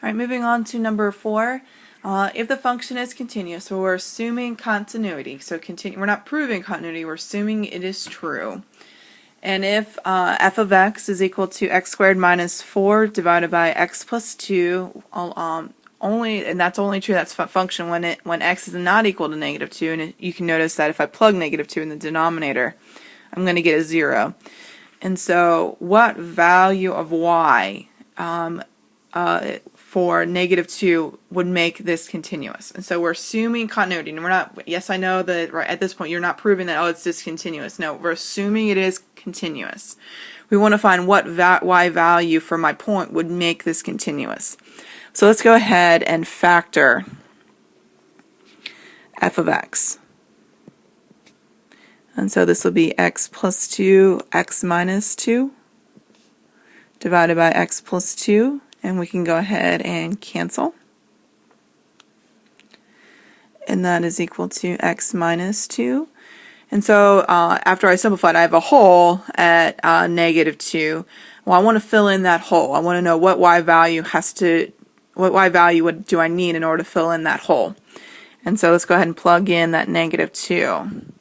All right, moving on to number 4. If the function is continuous, so we're assuming continuity. So we're not proving continuity, we're assuming it is true. And if f of x is equal to x squared minus 4 divided by x plus 2, and that's only true, that's function when x is not equal to negative 2, and you can notice that if I plug negative 2 in the denominator, I'm going to get a 0. And so what value of y for negative 2 would make this continuous? And so we're assuming continuity, and we're not, yes, I know that right at this point you're not proving that, oh, it's discontinuous. No, we're assuming it is continuous. We want to find what y value for my point would make this continuous. So let's go ahead and factor f of x. And so this will be x plus 2, x minus 2, divided by x plus 2, and we can go ahead and cancel. And that is equal to x minus 2. And so after I simplified, I have a hole at negative 2. Well, I want to fill in that hole. I want to know what y value do I need in order to fill in that hole. And so let's go ahead and plug in that negative 2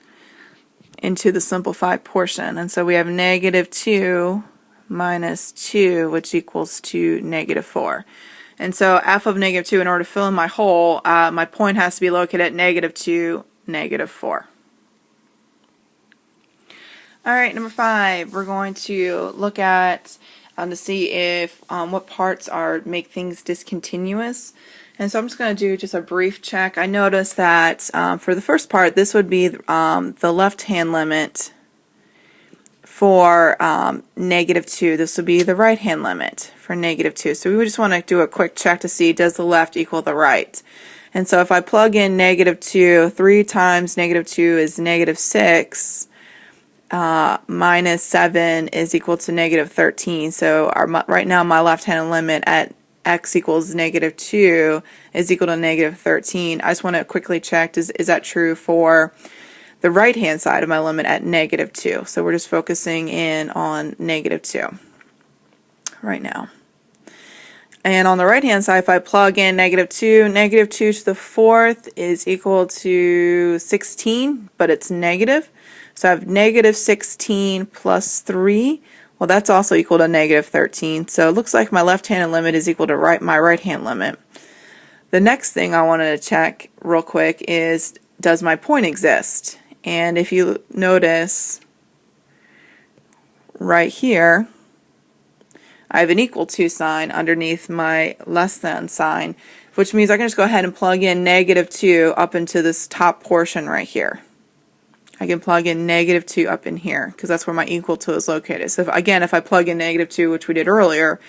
into the simplified portion. And so we have negative 2 minus 2, which equals to negative 4. And so f of negative 2, in order to fill in my hole, my point has to be located at negative 2, negative 4. All right, number 5, we're going to look at to see if what parts make things discontinuous. And so I'm just going to do just a brief check. I noticed that for the first part, this would be the left-hand limit for negative 2. This would be the right-hand limit for negative 2. So we would just want to do a quick check to see, does the left equal the right? And so if I plug in negative 2, 3 times negative 2 is negative 6. Minus 7 is equal to negative 13. So right now my left-hand limit at x equals negative 2 is equal to negative 13. I just want to quickly check, is that true for the right-hand side of my limit at negative 2? So we're just focusing in on negative 2 right now. And on the right-hand side, if I plug in negative 2 to the fourth is equal to 16, but it's negative. So I have negative 16 plus 3. Well, that's also equal to negative 13. So it looks like my left-hand limit is equal to my right-hand limit. The next thing I wanted to check real quick is, does my point exist? And if you notice right here, I have an equal to sign underneath my less than sign, which means I can just go ahead and plug in negative 2 up into this top portion right here. I can plug in negative 2 up in here because that's where my equal to is located. So if I plug in negative 2, which we did earlier,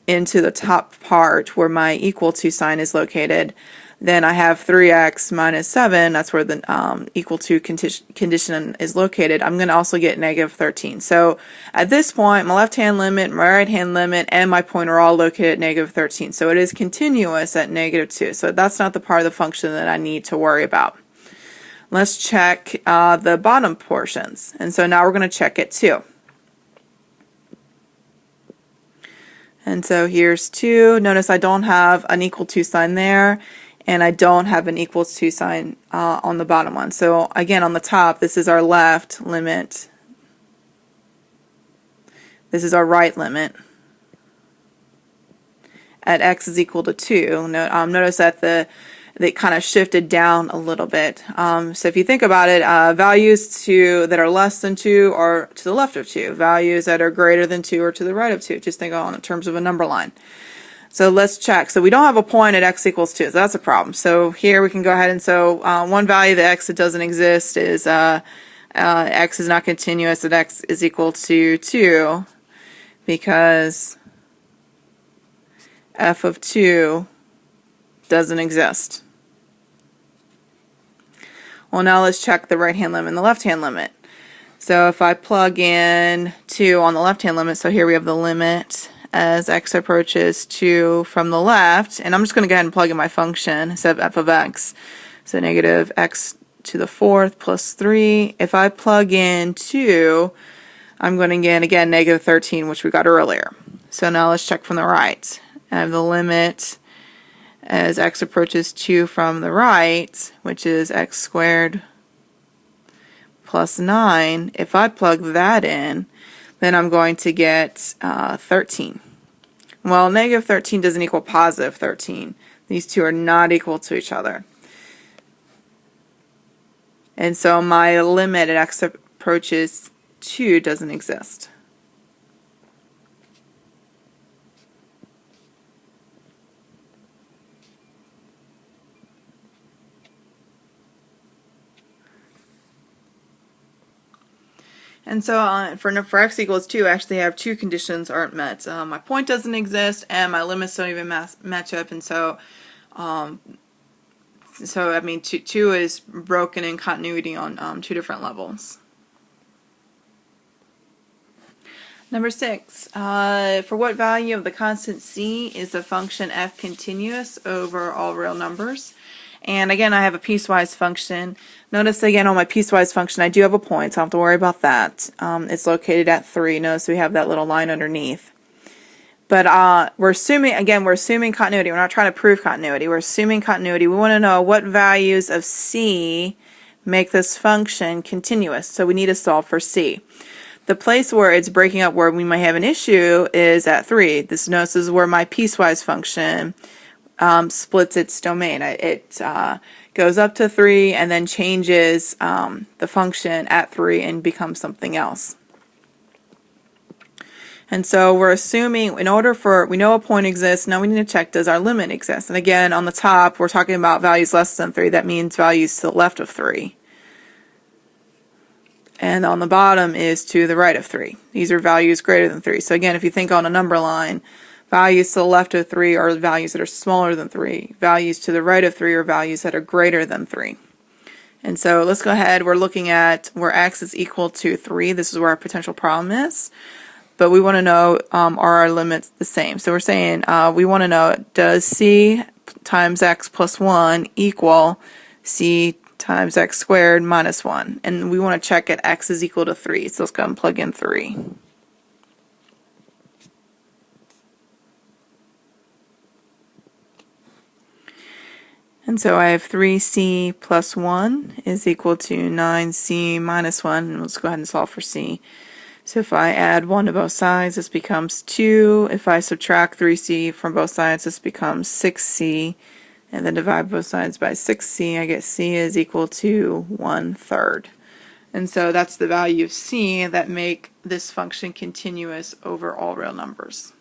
into the top part where my equal to sign is located, then I have 3x minus 7, that's where the equal to condition is located. I'm going to also get negative 13. So at this point, my left-hand limit, my right-hand limit, and my point are all located at negative 13. So it is continuous at negative 2. So that's not the part of the function that I need to worry about. Let's check the bottom portions. And so now we're going to check it too. And so here's 2. Notice I don't have an equal to sign there, and I don't have an equals to sign on the bottom one. So again, on the top, this is our left limit. This is our right limit at x is equal to 2. Notice that they kind of shifted down a little bit. So if you think about it, values that are less than 2 are to the left of 2. Values that are greater than 2 are to the right of 2. Just think on in terms of a number line. So let's check. So we don't have a point at x equals 2, so that's a problem. So here we can go ahead and one value of x that doesn't exist is x is not continuous at x is equal to 2 because f of 2 doesn't exist. Well, now let's check the right-hand limit and the left-hand limit. So if I plug in 2 on the left-hand limit, so here we have the limit as x approaches 2 from the left, and I'm just going to go ahead and plug in my function instead of f of x. So negative x to the fourth plus 3. If I plug in 2, I'm going to get, again, negative 13, which we got earlier. So now let's check from the right. I have the limit as x approaches 2 from the right, which is x squared plus 9. If I plug that in, then I'm going to get 13. Well, negative 13 doesn't equal positive 13. These two are not equal to each other. And so my limit at x approaches 2 doesn't exist. And so for x equals 2, I actually have two conditions aren't met. My point doesn't exist, and my limits don't even match up, and so I mean, 2 is broken in continuity on two different levels. Number 6, for what value of the constant c is the function f continuous over all real numbers? And again, I have a piecewise function. Notice again on my piecewise function, I do have a point, so I don't have to worry about that. It's located at 3. Notice we have that little line underneath. But we're assuming continuity. We're not trying to prove continuity. We're assuming continuity. We want to know what values of c make this function continuous. So we need to solve for c. The place where it's breaking up, where we might have an issue, is at 3. This is where my piecewise function splits its domain. It goes up to 3 and then changes the function at 3 and becomes something else. And so we're assuming we know a point exists, now we need to check, does our limit exist? And again, on the top, we're talking about values less than 3. That means values to the left of 3. And on the bottom is to the right of 3. These are values greater than 3. So again, if you think on a number line, values to the left of 3 are values that are smaller than 3. Values to the right of 3 are values that are greater than 3. And so let's go ahead. We're looking at where x is equal to 3. This is where our potential problem is. But we want to know, are our limits the same? So we're saying we want to know, does c times x plus 1 equal c times x squared minus 1? And we want to check at x is equal to 3. So let's go and plug in 3. And so I have 3c plus 1 is equal to 9c minus 1. And let's go ahead and solve for c. So if I add 1 to both sides, this becomes 2. If I subtract 3c from both sides, this becomes 6c. And then divide both sides by 6c, I get c is equal to 1/3. And so that's the value of c that make this function continuous over all real numbers.